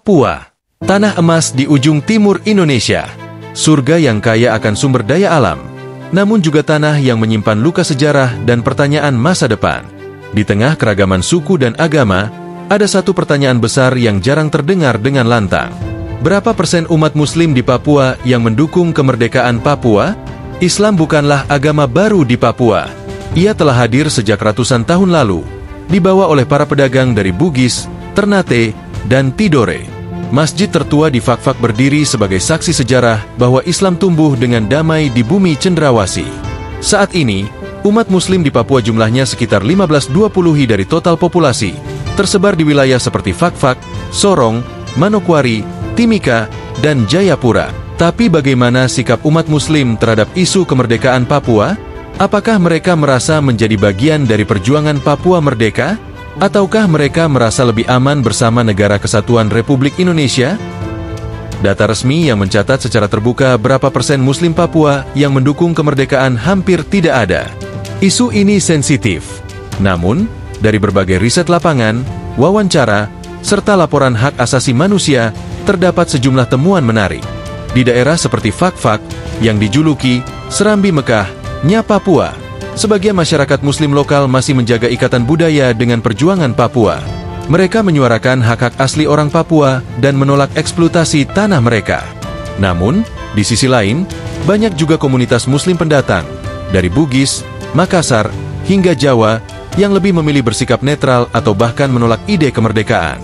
Papua, tanah emas di ujung timur Indonesia. Surga yang kaya akan sumber daya alam, namun juga tanah yang menyimpan luka sejarah dan pertanyaan masa depan. Di tengah keragaman suku dan agama, ada satu pertanyaan besar yang jarang terdengar dengan lantang. Berapa persen umat muslim di Papua yang mendukung kemerdekaan Papua? Islam bukanlah agama baru di Papua. Ia telah hadir sejak ratusan tahun lalu, dibawa oleh para pedagang dari Bugis, Ternate, dan Tidore. Masjid tertua di Fakfak berdiri sebagai saksi sejarah bahwa Islam tumbuh dengan damai di bumi cendrawasih. Saat ini, umat muslim di Papua jumlahnya sekitar 15-20% dari total populasi, tersebar di wilayah seperti Fakfak, Sorong, Manokwari, Timika, dan Jayapura. Tapi bagaimana sikap umat muslim terhadap isu kemerdekaan Papua? Apakah mereka merasa menjadi bagian dari perjuangan Papua merdeka? Ataukah mereka merasa lebih aman bersama Negara Kesatuan Republik Indonesia? Data resmi yang mencatat secara terbuka berapa persen muslim Papua yang mendukung kemerdekaan hampir tidak ada. Isu ini sensitif. Namun, dari berbagai riset lapangan, wawancara, serta laporan hak asasi manusia, terdapat sejumlah temuan menarik. Di daerah seperti Fakfak, yang dijuluki Serambi Mekah, Nya Papua, sebagian masyarakat muslim lokal masih menjaga ikatan budaya dengan perjuangan Papua. Mereka menyuarakan hak-hak asli orang Papua dan menolak eksploitasi tanah mereka. Namun, di sisi lain, banyak juga komunitas muslim pendatang, dari Bugis, Makassar, hingga Jawa, yang lebih memilih bersikap netral atau bahkan menolak ide kemerdekaan.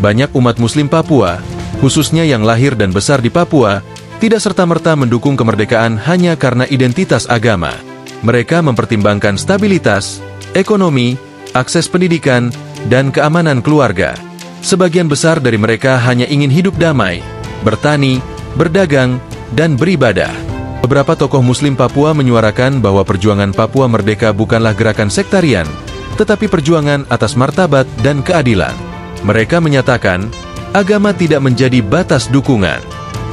Banyak umat muslim Papua, khususnya yang lahir dan besar di Papua, tidak serta-merta mendukung kemerdekaan hanya karena identitas agama. Mereka mempertimbangkan stabilitas, ekonomi, akses pendidikan, dan keamanan keluarga. Sebagian besar dari mereka hanya ingin hidup damai, bertani, berdagang, dan beribadah. Beberapa tokoh muslim Papua menyuarakan bahwa perjuangan Papua merdeka bukanlah gerakan sektarian, tetapi perjuangan atas martabat dan keadilan. Mereka menyatakan, agama tidak menjadi batas dukungan.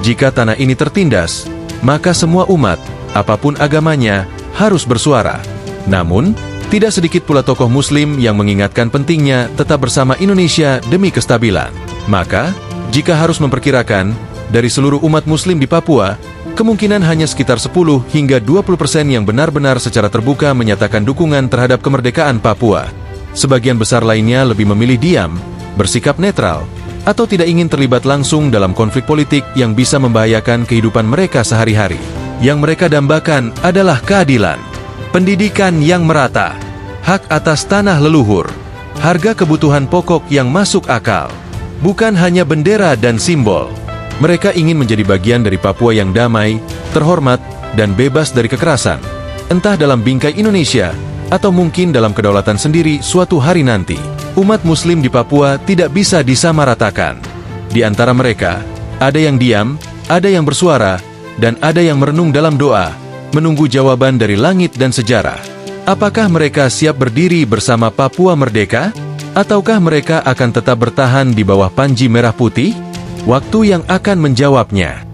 Jika tanah ini tertindas, maka semua umat, apapun agamanya, harus bersuara. Namun, tidak sedikit pula tokoh muslim yang mengingatkan pentingnya tetap bersama Indonesia demi kestabilan. Maka, jika harus memperkirakan, dari seluruh umat muslim di Papua, kemungkinan hanya sekitar 10 hingga 20% yang benar-benar secara terbuka menyatakan dukungan terhadap kemerdekaan Papua. Sebagian besar lainnya lebih memilih diam, bersikap netral, atau tidak ingin terlibat langsung dalam konflik politik yang bisa membahayakan kehidupan mereka sehari-hari. Yang mereka dambakan adalah keadilan, pendidikan yang merata, hak atas tanah leluhur, harga kebutuhan pokok yang masuk akal, bukan hanya bendera dan simbol. Mereka ingin menjadi bagian dari Papua yang damai, terhormat, dan bebas dari kekerasan, entah dalam bingkai Indonesia, atau mungkin dalam kedaulatan sendiri suatu hari nanti. Umat muslim di Papua tidak bisa disamaratakan. Di antara mereka, ada yang diam, ada yang bersuara, dan ada yang merenung dalam doa, menunggu jawaban dari langit dan sejarah. Apakah mereka siap berdiri bersama Papua merdeka? Ataukah mereka akan tetap bertahan di bawah panji merah putih? Waktu yang akan menjawabnya.